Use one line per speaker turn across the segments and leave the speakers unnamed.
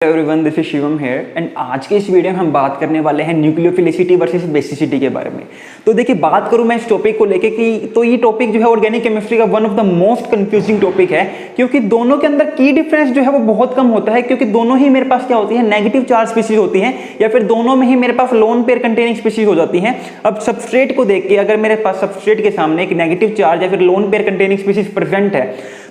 Everyone, this is Shivam here and आज के इस वीडियो में हम बात करने वाले हैं न्यूक्लियोफिलिसिटी वर्सेस बेसिसिटी के बारे में। तो देखिए, बात करूं मैं इस टॉपिक को लेके कि तो ये टॉपिक जो है ऑर्गेनिक केमिस्ट्री का one of the most confusing topic है, क्योंकि दोनों के अंदर की डिफरेंस जो है वो बहुत कम होता है, क्योंकि दोनों ही मेरे पास क्या होती है, नेगेटिव चार्ज स्पीशीज होती हैं, या फिर दोनों में ही मेरे पास लोन पेयर कंटेनिंग स्पीशीज हो जाती हैं। अब सबस्ट्रेट को देख के अगर मेरे पास सबस्ट्रेट के सामने एक नेगेटिव चार्ज या फिर lone pair containing species present है,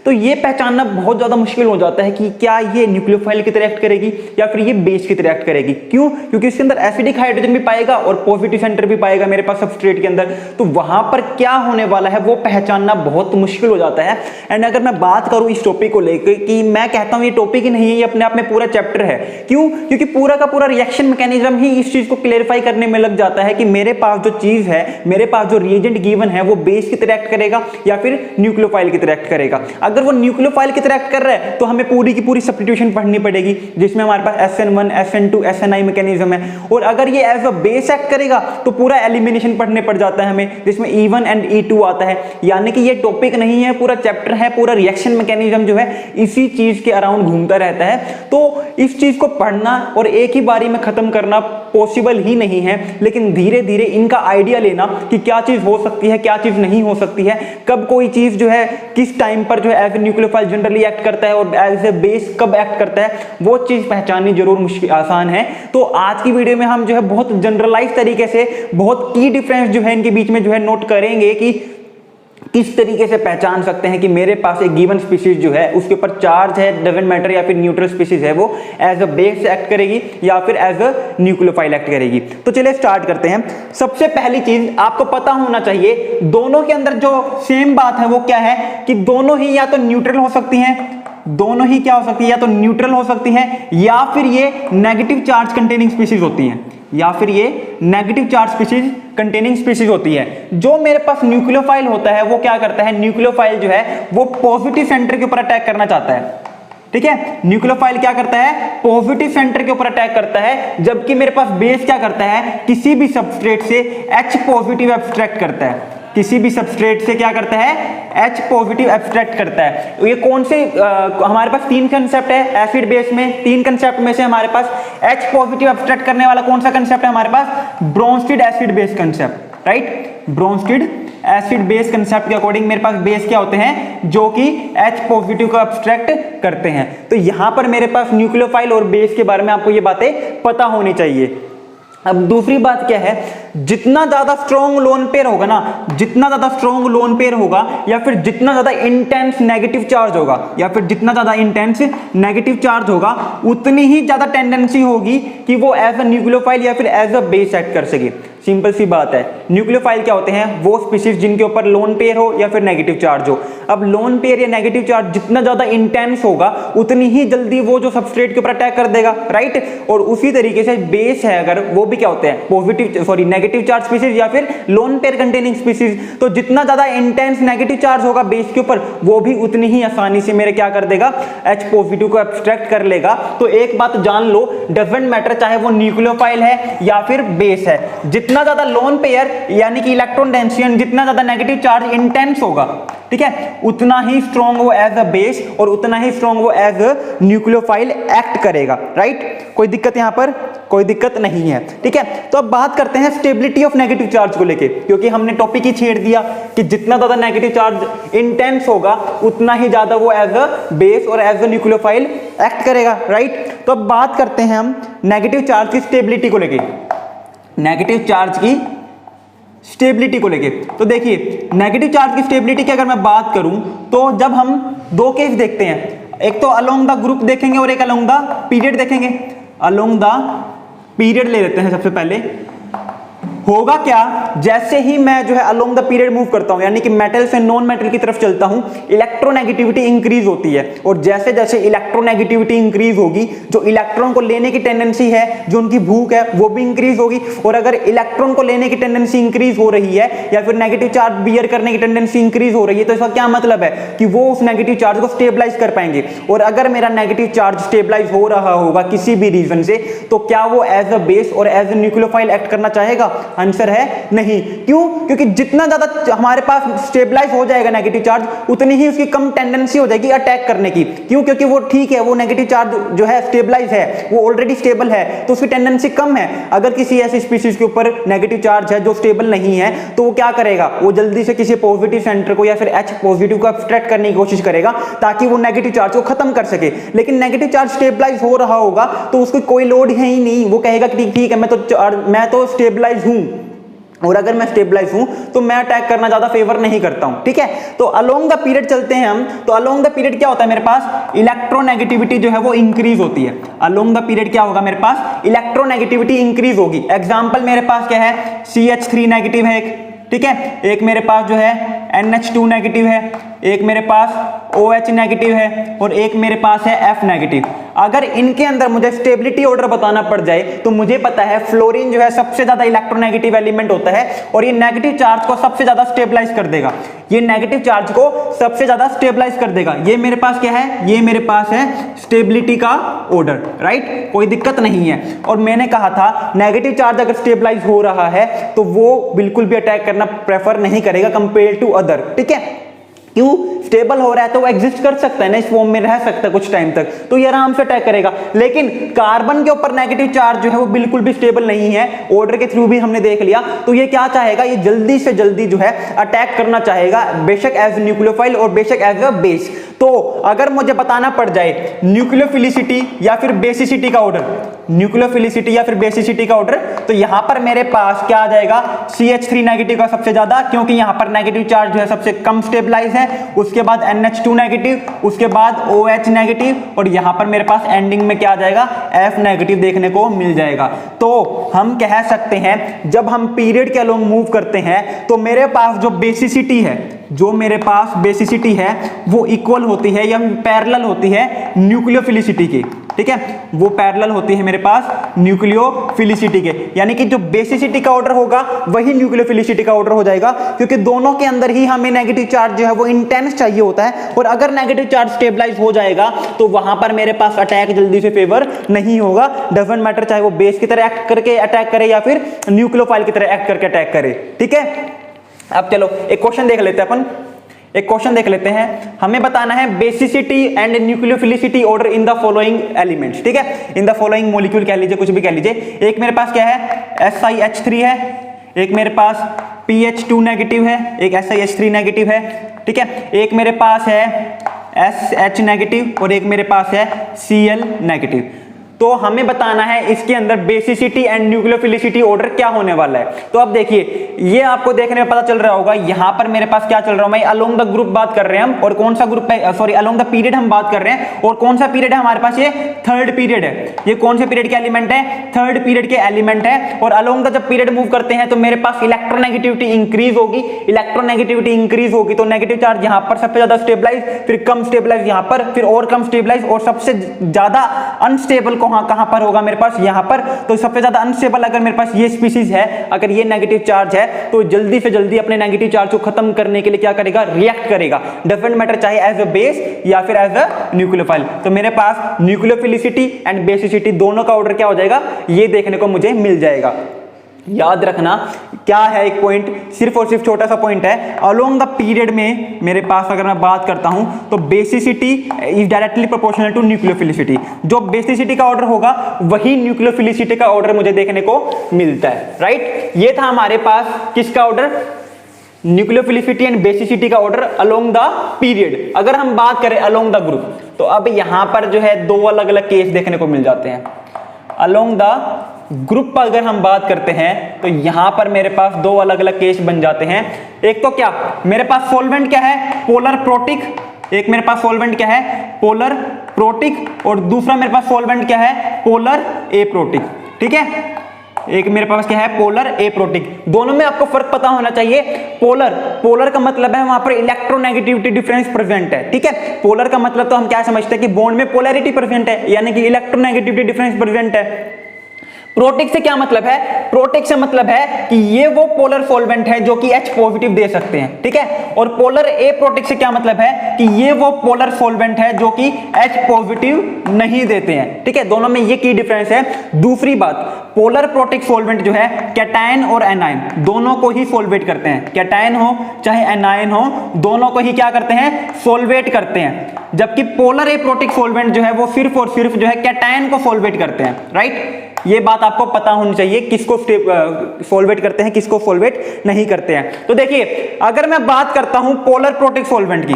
तो ये पहचानना बहुत ज्यादा मुश्किल हो जाता है कि क्या ये न्यूक्लियोफाइल की तरह एक्ट करेगी या फिर ये बेस की तरह एक्ट करेगी। क्यों? क्योंकि इसके अंदर एसिडिक हाइड्रोजन भी पाएगा और पॉजिटिव सेंटर भी पाएगा मेरे पास सबस्ट्रेट के अंदर, तो वहां पर क्या होने वाला है वो पहचानना बहुत मुश्किल हो जाता है। एंड अगर मैं बात करूं इस टॉपिक को लेकर कि मैं कहता हूं ये टॉपिक ही नहीं है, ये अपने आप में पूरा चैप्टर है। क्यों? क्योंकि पूरा का पूरा रिएक्शन मैकेनिज्म ही इस चीज को क्लेरिफाई करने में लग जाता है कि मेरे पास जो चीज है, मेरे पास जो रिएजेंट गिवन है, वो बेस की तरह एक्ट करेगा या फिर न्यूक्लियोफाइल की तरह एक्ट करेगा। अगर वो न्यूक्लियोफाइल की तरह एक्ट कर रहा है तो हमें पूरी की पूरी सब्स्टिट्यूशन पढ़नी पड़ेगी, जिसमें हमारे पास SN1, SN2, SNI मैकेनिज्म है। और अगर ये एज अ बेस एक्ट करेगा तो पूरा एलिमिनेशन पढ़ने पड़ जाता है हमें, जिसमें E1 एंड E2 आता है। यानी कि ये टॉपिक नहीं है, पूरा चैप्टर है, पूरा रिएक्शन मैकेनिज्म जो है इसी चीज के अराउंड घूमता रहता है। तो इस चीज को पढ़ना और एक ही बारी में खत्म करना पॉसिबल ही नहीं है, लेकिन धीरे धीरे इनका आइडिया लेना कि क्या चीज हो सकती है, क्या चीज नहीं हो सकती है, कब कोई चीज जो है किस टाइम पर जो है as a nucleophile generally act करता है और एज ए बेस कब एक्ट करता है, वो चीज पहचाननी जरूर मुश्किल आसान है। तो आज की वीडियो में हम जो है बहुत जनरलाइज तरीके से बहुत की डिफरेंस जो है इनके बीच में जो है नोट करेंगे कि किस तरीके से पहचान सकते हैं कि मेरे पास एक गिवन स्पीशीज जो है उसके ऊपर चार्ज है, डजंट मैटर, या फिर न्यूट्रल स्पीशीज है, वो एज अ बेस एक्ट करेगी या फिर एज अ न्यूक्लियोफाइल एक्ट करेगी। तो चलिए स्टार्ट करते हैं। सबसे पहली चीज आपको पता होना चाहिए, दोनों के अंदर जो सेम बात है वो क्या है कि दोनों ही या तो न्यूट्रल हो सकती हैं, दोनों ही क्या हो सकती है, या तो न्यूट्रल हो सकती है या फिर ये नेगेटिव चार्ज कंटेनिंग स्पीशीज होती हैं, या फिर ये negative charge species containing species होती है। जो मेरे पास न्यूक्लियोफाइल होता है वो क्या करता है, न्यूक्लियोफाइल जो है वो पॉजिटिव सेंटर के ऊपर अटैक करना चाहता है। ठीक है, न्यूक्लियोफाइल क्या करता है, पॉजिटिव सेंटर के ऊपर अटैक करता है, जबकि मेरे पास बेस क्या करता है, किसी भी सबस्ट्रेट से H पॉजिटिव एब्स्ट्रैक्ट करता है, किसी भी सबस्ट्रेट से क्या करता है, H पॉजिटिव एब्स्ट्रैक्ट करता है। ये कौन से हमारे पास तीन कंसेप्ट है एसिड बेस में, तीन कंसेप्ट में से हमारे पास H पॉजिटिव एब्स्ट्रैक्ट करने वाला कौन सा कंसेप्ट है हमारे पास, Bronsted acid base concept, right. Bronsted acid base concept के अकॉर्डिंग मेरे पास बेस क्या होते हैं जो कि H पॉजिटिव को एब्स्ट्रैक्ट करते हैं। तो यहां पर मेरे पास न्यूक्लियोफाइल और बेस के बारे में आपको ये बातें पता होनी चाहिए। अब दूसरी बात क्या है, जितना ज्यादा स्ट्रॉन्ग लोन पेयर होगा ना, जितना ज्यादा स्ट्रॉन्ग लोन पेयर होगा या फिर जितना ज्यादा इंटेंस नेगेटिव चार्ज होगा, या फिर जितना ज्यादा इंटेंस नेगेटिव चार्ज होगा, उतनी ही ज्यादा टेंडेंसी होगी कि वो एज अ न्यूक्लियोफाइल या फिर एज अ बेस एक्ट कर सके। सिंपल सी बात है। न्यूक्लियोफाइल क्या होते हैं, वो स्पीशीज जिनके ऊपर लोन पेयर हो या फिर नेगेटिव चार्ज हो। अब लोन पेयर या नेगेटिव चार्ज जितना ज्यादा इंटेंस होगा उतनी ही जल्दी वो जो सबस्ट्रेट के ऊपर अटैक कर देगा, राइट। और उसी तरीके से बेस है अगर, वो भी क्या होते हैं, पॉजिटिव नेगेटिव चार्ज स्पीशीज या फिर लोन पेयर कंटेनिंग स्पीशीज। तो जितना ज्यादा इंटेंस नेगेटिव चार्ज होगा बेस के ऊपर, वो भी उतनी ही आसानी से मेरे क्या कर देगा, H पॉजिटिव को एब्स्ट्रैक्ट कर लेगा। तो एक बात जान लो, डजंट मैटर चाहे वो न्यूक्लियोफाइल है या फिर बेस है, जितना ज्यादा लोन पेयर यानी कि इलेक्ट्रॉन डेंसिटी, जितना ज्यादा नेगेटिव चार्ज इंटेंस होगा, ठीक है, उतना ही स्ट्रॉन्ग वो एज अ बेस और उतना ही स्ट्रॉन्ग वो एज अ न्यूक्लियोफाइल एक्ट करेगा, राइट। कोई दिक्कत यहां पर, कोई दिक्कत नहीं है, ठीक है। तो अब बात करते हैं स्टेबिलिटी ऑफ नेगेटिव चार्ज को लेके, क्योंकि हमने टॉपिक ही छेड़ दिया कि जितना ज्यादा नेगेटिव चार्ज इंटेंस होगा उतना ही ज्यादा वो एज अ बेस और एज अ न्यूक्लियोफाइल एक्ट करेगा, राइट। तो अब बात करते हैं हम नेगेटिव चार्ज की स्टेबिलिटी को लेके, नेगेटिव चार्ज की स्टेबिलिटी को लेके। तो देखिए, नेगेटिव चार्ज की स्टेबिलिटी की अगर मैं बात करूं तो जब हम दो केस देखते हैं, एक तो अलोंग द ग्रुप देखेंगे और एक अलोंग द पीरियड देखेंगे। अलोंग द पीरियड ले लेते हैं सबसे पहले। होगा क्या, जैसे ही मैं जो है अलोंग द पीरियड मूव करता हूं, यानी कि मेटल से नॉन मेटल की तरफ चलता हूं, इलेक्ट्रोनेगेटिविटी इंक्रीज होती है। और जैसे जैसे इलेक्ट्रोनेगेटिविटी इंक्रीज होगी, जो इलेक्ट्रॉन को लेने की टेंडेंसी है, जो उनकी भूख है, वो भी इंक्रीज होगी। और अगर इलेक्ट्रॉन को लेने की टेंडेंसी इंक्रीज हो रही है या फिर नेगेटिव चार्ज बियर करने की टेंडेंसी इंक्रीज हो रही है, तो इसका क्या मतलब है कि वो उस नेगेटिव चार्ज को स्टेबलाइज कर पाएंगे। और अगर मेरा नेगेटिव चार्ज स्टेबलाइज हो रहा होगा किसी भी रीजन से, तो क्या वो एज अ बेस और एज अ न्यूक्लियोफाइल एक्ट करना चाहेगा? आंसर है नहीं। क्यों? क्योंकि जितना ज्यादा हमारे पास स्टेबलाइज हो जाएगा नेगेटिव चार्ज, उतनी ही उसकी कम टेंडेंसी हो जाएगी अटैक करने की। क्यों? क्योंकि वो ठीक है, वो नेगेटिव चार्ज जो है स्टेबलाइज है, वो ऑलरेडी स्टेबल है, तो उसकी टेंडेंसी कम है। अगर किसी ऐसी स्पीशीज के ऊपर नेगेटिव चार्ज है जो स्टेबल नहीं है, तो वो क्या करेगा, वो जल्दी से किसी पॉजिटिव सेंटर को या फिर H पॉजिटिव को अब्स्ट्रैक्ट करने की कोशिश करेगा ताकि वो नेगेटिव चार्ज को खत्म कर सके। लेकिन नेगेटिव चार्ज स्टेबलाइज हो रहा होगा तो उसको कोई लोड है ही नहीं, वो कहेगा कि ठीक है मैं तो स्टेबलाइज हूं, और अगर मैं स्टेबलाइज हूं तो मैं अटैक करना ज्यादा फेवर नहीं करता हूं। ठीक है, तो अलोंग द पीरियड चलते हैं हम। तो अलोंग द पीरियड क्या होता है, मेरे पास इलेक्ट्रोनेगेटिविटी जो है वो इंक्रीज होती है। अलोंग द पीरियड क्या होगा, मेरे पास इलेक्ट्रोनेगेटिविटी इंक्रीज होगी। एग्जांपल मेरे पास क्या है, CH3 नेगेटिव है एक, ठीक है, एक मेरे पास जो है NH2 नेगेटिव है, एक मेरे पास OH नेगेटिव है, और एक मेरे पास है F नेगेटिव। अगर इनके अंदर मुझे स्टेबिलिटी ऑर्डर बताना पड़ जाए तो मुझे पता है फ्लोरीन जो है सबसे ज्यादा इलेक्ट्रोनेगेटिव एलिमेंट होता है, और ये नेगेटिव चार्ज को सबसे ज्यादा स्टेबलाइज कर देगा। ये नेगेटिव चार्ज को सबसे ज्यादा स्टेबलाइज कर देगा। ये मेरे पास क्या है, ये मेरे पास है स्टेबिलिटी का ऑर्डर, राइट, कोई दिक्कत नहीं है। और मैंने कहा था नेगेटिव चार्ज अगर स्टेबलाइज हो रहा है तो वो बिल्कुल भी अटैक करना प्रेफर नहीं करेगा कंपेयर टू अदर। ठीक है, क्यों? स्टेबल हो रहा है तो वो एग्जिस्ट कर सकता है ना, इस फॉर्म में रह सकता है कुछ टाइम तक, तो ये आराम से अटैक करेगा। लेकिन कार्बन के ऊपर नेगेटिव चार्ज जो है वो बिल्कुल भी स्टेबल नहीं है, ऑर्डर के थ्रू भी हमने देख लिया। तो ये क्या चाहेगा, ये जल्दी से जल्दी जो है अटैक करना चाहेगा, बेशक एज न्यूक्लियोफाइल और बेशक एज अ बेस। तो अगर मुझे बताना पड़ जाए न्यूक्लियोफिलिसिटी या फिर बेसिसिटी का ऑर्डर, न्यूक्लियोफिलिसिटी या फिर बेसिसिटी का ऑर्डर, तो यहां पर मेरे पास क्या आ जाएगा, CH3 नेगेटिव का सबसे ज्यादा, क्योंकि यहां पर नेगेटिव चार्ज जो है सबसे कम स्टेबलाइज है। उसके बाद NH2 नेगेटिव, उसके बाद OH नेगेटिव, और यहां पर मेरे पास एंडिंग में क्या आ जाएगा, F नेगेटिव देखने को मिल जाएगा। तो हम कह सकते हैं जब हम पीरियड के अलोंग मूव करते हैं तो मेरे पास जो बेसिसिटी है, जो मेरे पास बेसिसिटी है वो इक्वल होती है या पैरेलल होती है न्यूक्लियोफिलिसिटी की। ठीक है, वो पैरेलल होती है मेरे पास न्यूक्लियोफिलिसिटी के, यानी कि जो बेसिसिटी का ऑर्डर होगा वही न्यूक्लियोफिलिसिटी का ऑर्डर हो जाएगा, क्योंकि दोनों के अंदर ही हमें नेगेटिव चार्ज जो है वो इंटेंस चाहिए होता है। और अगर नेगेटिव चार्ज स्टेबलाइज हो जाएगा तो वहां पर मेरे पास अटैक जल्दी से फेवर नहीं होगा। डजंट मैटर चाहे वो बेस की तरह एक्ट करके अटैक करे या फिर न्यूक्लियोफाइल की तरह एक्ट करके अटैक करे। ठीक है, अब चलो एक क्वेश्चन देख लेते हैं अपन, एक क्वेश्चन देख लेते हैं। हमें बताना है basicity and nucleophilicity order in the following elements. ठीक है, इन द फॉलोइंग मॉलिक्यूल कह लीजिए, कुछ भी कह लीजिए। एक मेरे पास क्या है, SiH3 है, एक मेरे पास PH2 नेगेटिव है, एक SiH3 नेगेटिव है। ठीक है, एक मेरे पास है SH नेगेटिव और एक मेरे पास है Cl नेगेटिव। तो हमें बताना है इसके अंदर बेसिसिटी एंड न्यूक्लियोफिलिसिटी ऑर्डर क्या होने वाला है। तो अब देखिए, ये आपको देखने में पता चल रहा होगा, यहां पर मेरे पास क्या चल रहा है, अलोंग द ग्रुप बात कर रहे हैं हम, और कौन सा ग्रुप है, सॉरी अलोंग द पीरियड हम बात कर रहे हैं, और कौन सा पीरियड है हमारे पास, ये थर्ड पीरियड है। ये कौन से पीरियड के एलिमेंट है, थर्ड पीरियड के एलिमेंट है। और अलोंग द जब पीरियड मूव करते हैं तो मेरे पास इलेक्ट्रोनेगेटिविटी इंक्रीज होगी, इलेक्ट्रोनेगेटिविटी इंक्रीज होगी तो नेगेटिव चार्ज यहां पर सबसे ज्यादा स्टेबलाइज, फिर कम स्टेबलाइज यहां पर, फिर और कम स्टेबलाइज, और सबसे ज्यादा अनस्टेबल कहां पर होगा मेरे पास, यहां पर। तो सबसे ज्यादा अनस्टेबल अगर मेरे पास ये स्पीशीज है, अगर ये नेगेटिव चार्ज है, तो जल्दी से जल्दी अपने नेगेटिव चार्ज को खत्म करने के लिए क्या करेगा, रिएक्ट करेगा। डजंट मैटर चाहे एज अ बेस या फिर एज अ न्यूक्लियोफाइल। तो मेरे पास न्यूक्लियोफिलिसिटी एंड बेसिसिटी दोनों का ऑर्डर क्या हो जाएगा, ये देखने को मुझे मिल जाएगा। याद रखना क्या है, एक पॉइंट, सिर्फ और सिर्फ छोटा सा पॉइंट है, अलोंग द पीरियड में मेरे पास अगर मैं बात करता हूं तो basicity is directly proportional to nucleophilicity. जो बेसिसिटी का ऑर्डर होगा वही न्यूक्लियोफिलिसिटी का ऑर्डर मुझे देखने को मिलता है, राइट। ये था हमारे पास किसका ऑर्डर, न्यूक्लियोफिलिसिटी एंड बेसिसिटी का ऑर्डर अलोंग द पीरियड। अगर हम बात करें अलोंग द ग्रुप, तो अब यहां पर जो है दो अलग अलग केस देखने को मिल जाते हैं। अलोंग द ग्रुप पर अगर हम बात करते हैं तो यहां पर मेरे पास दो अलग अलग केस बन जाते हैं। एक तो क्या, मेरे पास सॉल्वेंट क्या है, पोलर प्रोटिक, एक मेरे पास सॉल्वेंट क्या है, पोलर प्रोटिक, और दूसरा मेरे पास सॉल्वेंट क्या है, पोलर एप्रोटिक। ठीक है, एक मेरे पास क्या है, पोलर एप्रोटिक। दोनों में आपको फर्क पता होना चाहिए। पोलर का मतलब है वहां पर इलेक्ट्रोनेगेटिविटी डिफरेंस प्रेजेंट है। ठीक है, पोलर का मतलब तो हम क्या समझते हैं कि बॉन्ड में पोलैरिटी प्रेजेंट है, यानी कि इलेक्ट्रोनेगेटिविटी डिफरेंस प्रेजेंट है। प्रोटिक से क्या मतलब है, प्रोटिक से मतलब है कि ये वो पोलर सॉल्वेंट है जो कि H पॉजिटिव दे सकते हैं। ठीक है, और पोलर ए प्रोटिक से क्या मतलब है कि ये वो पोलर सॉल्वेंट है जो कि H पॉजिटिव नहीं देते हैं। ठीक है, दोनों में ये की डिफरेंस है। दूसरी बात, पोलर प्रोटिक सॉल्वेंट जो है कैटायन और एनायन दोनों को ही सोलवेट करते हैं, कैटायन हो चाहे एनायन हो दोनों को ही क्या करते हैं, सोलवेट करते हैं। जबकि पोलर एप्रोटिक सॉल्वेंट जो है वो सिर्फ और सिर्फ जो है कैटायन को सोलवेट करते हैं, राइट। ये बात आपको पता होनी चाहिए किसको सोलवेट करते हैं, किसको सोलवेट नहीं करते हैं। तो देखिए अगर मैं बात करता हूं पोलर प्रोटिक सॉल्वेंट की,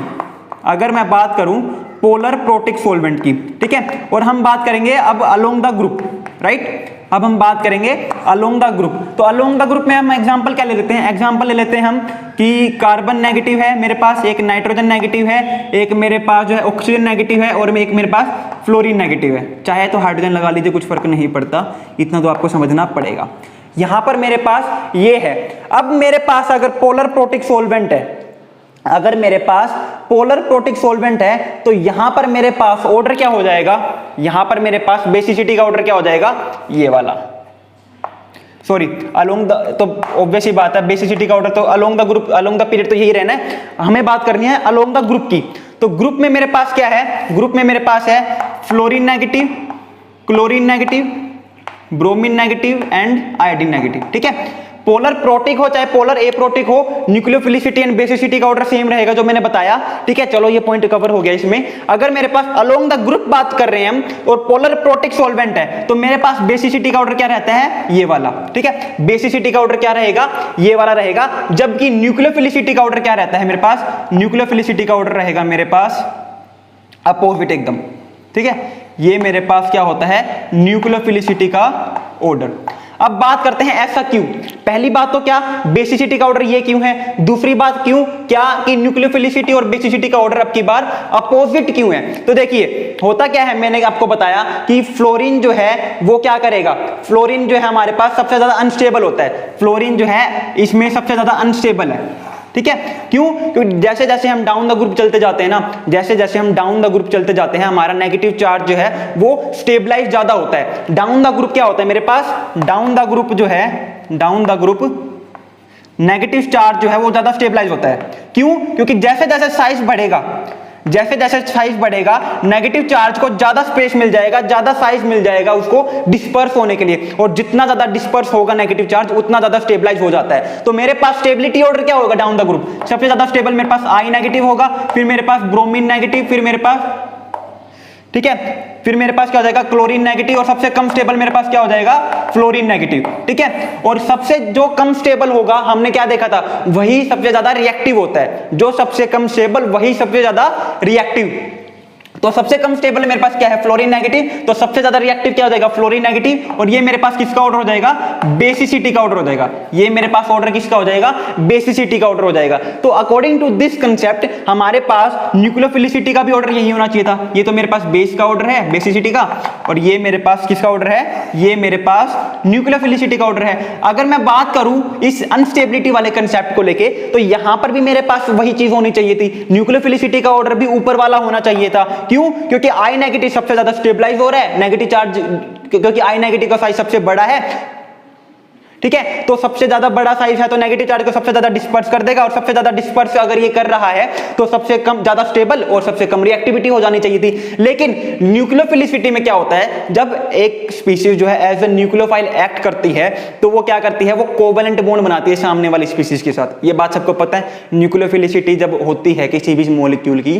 अगर मैं बात करूं पोलर प्रोटिक सॉल्वेंट की, ठीक है, और हम बात करेंगे अब अलोंग द ग्रुप, राइट। अब हम बात करेंगे अलोंग द ग्रुप। तो अलोंग द ग्रुप में हम एग्जांपल क्या ले लेते हैं, एग्जांपल ले लेते हैं हम कि कार्बन नेगेटिव है मेरे पास, एक नाइट्रोजन नेगेटिव है, एक मेरे पास जो है ऑक्सीजन नेगेटिव है और एक मेरे पास फ्लोरीन नेगेटिव है। चाहे तो हाइड्रोजन लगा लीजिए, कुछ फर्क नहीं पड़ता, इतना तो आपको समझना पड़ेगा। यहां पर मेरे पास ये है। अब मेरे पास अगर पोलर प्रोटिक सॉल्वेंट है, अगर मेरे पास पोलर प्रोटिक सॉल्वेंट है तो यहां पर मेरे पास ऑर्डर क्या हो जाएगा, यहां पर मेरे पास बेसिसिटी का ऑर्डर क्या हो जाएगा, ये वाला, सॉरी अलोंग द, तो ऑब्वियस ही बात है बेसिसिटी का ऑर्डर तो along the group, along the period तो यही रहना है। हमें बात करनी है अलोंग द ग्रुप की। तो ग्रुप में मेरे पास क्या है, ग्रुप में मेरे पास है fluorine negative, chlorine negative, bromine negative and iodine negative, ठीक है। पोलर प्रोटिक हो चाहे पोलर एप्रोटिक हो, न्यूक्लियोफिलिसिटी एंड बेसिसिटी का ऑर्डर सेम रहेगा जो मैंने बताया, ठीक है। चलो ये पॉइंट कवर हो गया इसमें। अगर मेरे पास अलोंग द ग्रुप बात कर रहे हैं हम और पोलर प्रोटिक सॉल्वेंट है तो मेरे पास बेसिसिटी का ऑर्डर क्या रहता है, ये वाला, ठीक है। बेसिसिटी का ऑर्डर क्या रहेगा, ये वाला रहेगा। जबकि न्यूक्लियोफिलिसिटी का ऑर्डर क्या रहता है मेरे पास, न्यूक्लियोफिलिसिटी का ऑर्डर रहेगा मेरे पास अपोजिट एकदम, ठीक है। ये मेरे पास क्या होता है, न्यूक्लियोफिलिसिटी का ऑर्डर। अब बात करते हैं ऐसा क्यों। पहली बात तो क्या बेसिसिटी का ऑर्डर ये क्यों है, दूसरी बात क्यों क्या कि न्यूक्लियोफिलिसिटी और बेसिसिटी का ऑर्डर अब की बार अपोजिट क्यों है। तो देखिए होता क्या है, मैंने आपको बताया कि फ्लोरीन जो है वो क्या करेगा, फ्लोरीन जो है हमारे पास सबसे ज्यादा अनस्टेबल होता है, फ्लोरीन जो है इसमें सबसे ज्यादा अनस्टेबल है, ठीक है। क्यों, क्योंकि जैसे जैसे हम डाउन द ग्रुप चलते जाते हैं ना, जैसे जैसे हम डाउन द ग्रुप चलते जाते हैं हमारा नेगेटिव चार्ज जो है वो स्टेबलाइज ज्यादा होता है। डाउन द ग्रुप क्या होता है मेरे पास, डाउन द ग्रुप जो है, down the group negative charge जो है वो ज्यादा स्टेबलाइज होता है। क्यों, क्योंकि जैसे जैसे साइज बढ़ेगा, जैसे जैसे साइज बढ़ेगा नेगेटिव चार्ज को ज्यादा स्पेस मिल जाएगा, ज्यादा साइज मिल जाएगा उसको डिस्पर्स होने के लिए, और जितना ज्यादा डिस्पर्स होगा नेगेटिव चार्ज उतना ज्यादा स्टेबलाइज हो जाता है। तो मेरे पास स्टेबिलिटी ऑर्डर क्या होगा डाउन द ग्रुप, सबसे ज्यादा स्टेबल मेरे पास आई नेगेटिव होगा, फिर मेरे पास ब्रोमीन नेगेटिव, फिर मेरे पास, ठीक है, फिर मेरे पास क्या हो जाएगा क्लोरीन नेगेटिव, और सबसे कम स्टेबल मेरे पास क्या हो जाएगा फ्लोरीन नेगेटिव, ठीक है। और सबसे जो कम स्टेबल होगा हमने क्या देखा था, वही सबसे ज्यादा रिएक्टिव होता है, जो सबसे कम स्टेबल वही सबसे ज्यादा रिएक्टिव। तो सबसे कम स्टेबल मेरे पास क्या है फ्लोरीन नेगेटिव, तो सबसे ज्यादा रिएक्टिव क्या हो जाएगा फ्लोरीन नेगेटिव, और ये मेरे पास किसका ऑर्डर हो जाएगा, बेसिसिटी का ऑर्डर हो जाएगा। ये मेरे पास ऑर्डर किसका हो जाएगा, बेसिसिटी का ऑर्डर हो जाएगा। तो अकॉर्डिंग टू दिस कंसेप्ट हमारे पास न्यूक्लियोफिलिसिटी का भी ऑर्डर यही होना चाहिए था। ये तो मेरे पास बेस का ऑर्डर है बेसिसिटी का, और ये मेरे पास किसका ऑर्डर है, ये मेरे पास न्यूक्लियोफिलिसिटी का ऑर्डर है। अगर मैं बात करूं इस अनस्टेबिलिटी वाले कंसेप्ट को लेके तो यहां पर भी मेरे पास वही चीज होनी चाहिए थी, न्यूक्लियोफिलिसिटी का ऑर्डर भी ऊपर वाला होना चाहिए था। क्यों, क्योंकि आई नेगेटिव सबसे ज्यादा स्टेबलाइज हो रहा है, नेगेटिव चार्ज क्योंकि आई नेगेटिव का साइज सबसे बड़ा है, ठीक है। तो सबसे ज्यादा बड़ा साइज है तो नेगेटिव चार्ज को सबसे ज्यादा डिस्पर्स कर देगा, और सबसे ज्यादा डिस्पर्स अगर ये कर रहा है तो सबसे कम ज्यादा स्टेबल और सबसे कम रिएक्टिविटी हो जानी चाहिए थी। लेकिन न्यूक्लियोफिलिसिटी में क्या होता है, जब एक स्पीशीज जो है एज ए न्यूक्लियोफाइल एक्ट करती है तो वो क्या करती है, वो कोवेलेंट बॉन्ड बनाती है सामने वाली स्पीशीज के साथ। ये बात सबको पता है, न्यूक्लियोफिलिसिटी जब होती है किसी भी मॉलिक्यूल की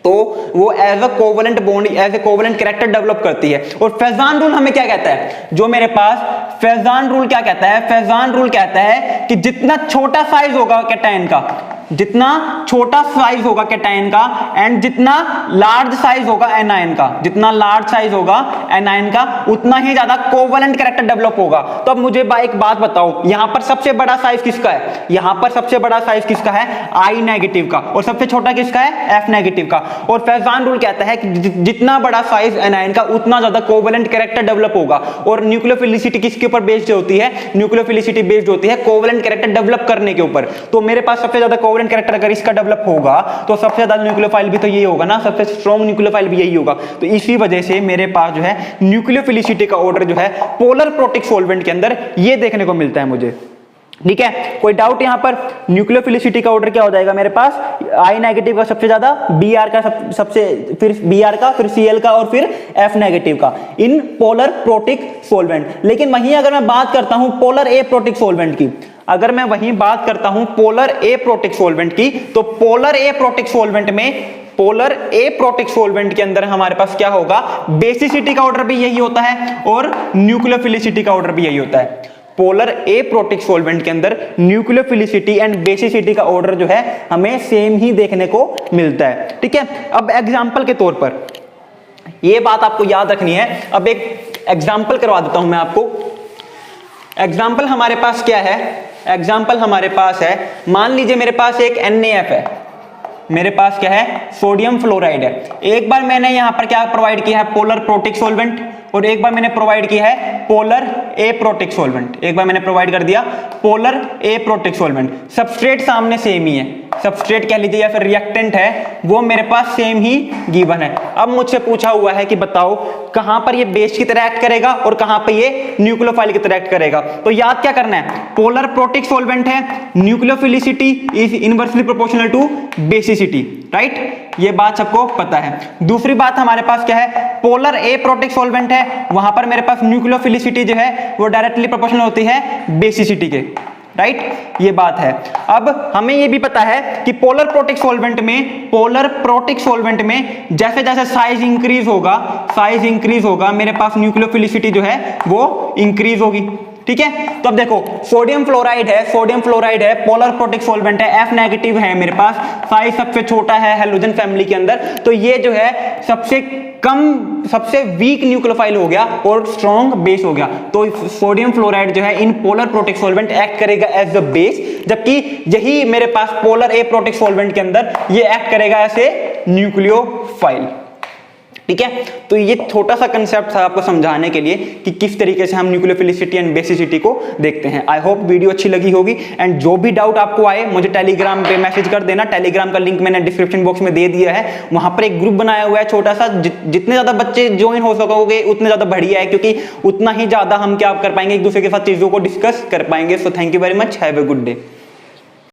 तो वो as a covalent bond, as a covalent character develop करती है। और फेजान रूल हमें क्या कहता है, जो मेरे पास फेजान रूल क्या कहता है, फेजान रूल कहता है कि जितना छोटा साइज होगा कैटायन का, जितना छोटा साइज होगा कैटायन का एंड जितना लार्ज साइज होगा एनायन का, जितना लार्ज साइज होगा एनायन का उतना ही ज्यादा कोवेलेंट कैरेक्टर डेवलप होगा। तो अब मुझे एक बात बताओ, यहां पर सबसे बड़ा साइज किसका है, यहां पर सबसे बड़ा साइज किसका है, आई नेगेटिव का, और सबसे छोटा किसका है, एफ नेगेटिव का। और फेजान रूल कहता है कि जितना बड़ा साइज एनायन का उतना ज्यादा कोवेलेंट कैरेक्टर डेवलप होगा। और न्यूक्लियोफिलिसिटी किसके ऊपर बेस्ड होती है, न्यूक्लियोफिलिसिटी बेस्ड होती है कोवेलेंट कैरेक्टर डेवलप करने के ऊपर। तो मेरे पास सबसे ज्यादा कोवेलेंट कैरेक्टर अगर इसका डेवलप होगा तो सबसे ज्यादा न्यूक्लियोफाइल भी तो यही होगा ना, सबसे स्ट्रॉन्ग न्यूक्लियोफाइल भी यही होगा। तो इसी वजह से मेरे पास जो है न्यूक्लियोफिलिसिटी का ऑर्डर जो है पोलर प्रोटिक सॉल्वेंट के अंदर ये देखने को मिलता है मुझे। ठीक है, कोई डाउट यहाँ पर? न्यूक्लियोफिलिसिटी का ऑर्डर क्या हो जाएगा मेरे पास? आई नेगेटिव का सबसे ज्यादा, बी आर का सबसे, फिर बी आर का, फिर सी एल का, और फिर एफ नेगेटिव का इन पोलर प्रोटिक सोलवेंट। लेकिन वहीं अगर मैं बात करता हूं पोलर ए प्रोटिक सोलवेंट की, अगर मैं वहीं बात करता हूं पोलर ए प्रोटिक सोलवेंट की, तो पोलर ए प्रोटिक सोलवेंट में, पोलर ए प्रोटिक सोलवेंट के अंदर हमारे पास क्या होगा? बेसिसिटी का ऑर्डर भी यही होता है और न्यूक्लियोफिलिसिटी का ऑर्डर भी यही होता है। पोलर ए प्रोटिक सोलवेंट के अंदर न्यूक्लियोफिलिसिटी एंड बेसिसिटी का ऑर्डर जो है हमें सेम ही देखने को मिलता है। ठीक है, अब एग्जांपल के तौर पर ये बात आपको याद रखनी है। अब एक एग्जांपल करवा देता हूं मैं आपको। एग्जांपल हमारे पास क्या है? एग्जांपल हमारे पास है, मान लीजिए मेरे पास एक NaF है, मेरे पास क्या है? सोडियम फ्लोराइड है। एक बार मैंने यहां पर क्या प्रोवाइड किया है? पोलर प्रोटिक सोलवेंट, और एक बार मैंने प्रोवाइड किया है पोलर ए प्रोटिक सोलवेंट। एक बार मैंने प्रोवाइड कर दिया पोलर ए प्रोटिक सोलवेंट। सबस्ट्रेट सामने सेम ही है, सबस्ट्रेट कह लीजिए या फिर रिएक्टेंट है, वो मेरे पास सेम ही गिवन है। अब मुझसे पूछा हुआ है कि बताओ कहां पर ये बेस की तरह एक्ट करेगा और कहां पर ये न्यूक्लियोफाइल की तरह एक्ट करेगा। तो याद क्या करना है? पोलर प्रोटिक सोलवेंट है, nucleophilicity is inversely proportional to basicity, right? ये बात सबको पता है। दूसरी बात हमारे पास क्या है? पोलर ए प्रोटिक सोलवेंट है, वहां पर मेरे पास न्यूक्लियोफिलिसिटी जो है वो डायरेक्टली प्रोपोर्शनल होती है बेसिसिटी के, राइट? ये बात है। अब हमें ये भी पता है कि पोलर प्रोटिक सोलवेंट में, पोलर प्रोटिक सोलवेंट में जैसे जैसे साइज इंक्रीज होगा मेरे पास न्यूक्लियोफिलिसिटी जो है वो इंक्रीज होगी। ठीक है, तो अब देखो सोडियम फ्लोराइड है, पोलर प्रोटिक सोलवेंट है, एफ नेगेटिव है मेरे पास, साइज सबसे छोटा है हैलोजन फैमिली के अंदर, तो ये जो है सबसे कम, सबसे वीक न्यूक्लियोफाइल हो गया और स्ट्रॉन्ग बेस हो गया। तो सोडियम फ्लोराइड जो है in polar protic solvent act करेगा एज द बेस, जबकि यही मेरे पास पोलर ए प्रोटिक सोलवेंट के अंदर ये एक्ट करेगा एज ए न्यूक्लियोफाइल। ठीक है, तो ये छोटा सा कंसेप्ट था आपको समझाने के लिए कि किस तरीके से हम न्यूक्लियोफिलिसिटी एंड बेसिसिटी को देखते हैं। आई होप वीडियो अच्छी लगी होगी, एंड जो भी डाउट आपको आए मुझे टेलीग्राम पे मैसेज कर देना। टेलीग्राम का लिंक मैंने डिस्क्रिप्शन बॉक्स में दे दिया है, वहां पर एक ग्रुप बनाया हुआ है छोटा सा, जितने ज्यादा बच्चे ज्वाइन हो सकोगे उतने ज्यादा बढ़िया है, क्योंकि उतना ही ज्यादा हम क्या कर पाएंगे, एक दूसरे के साथ चीजों को डिस्कस कर पाएंगे। So thank you very much, have a good day.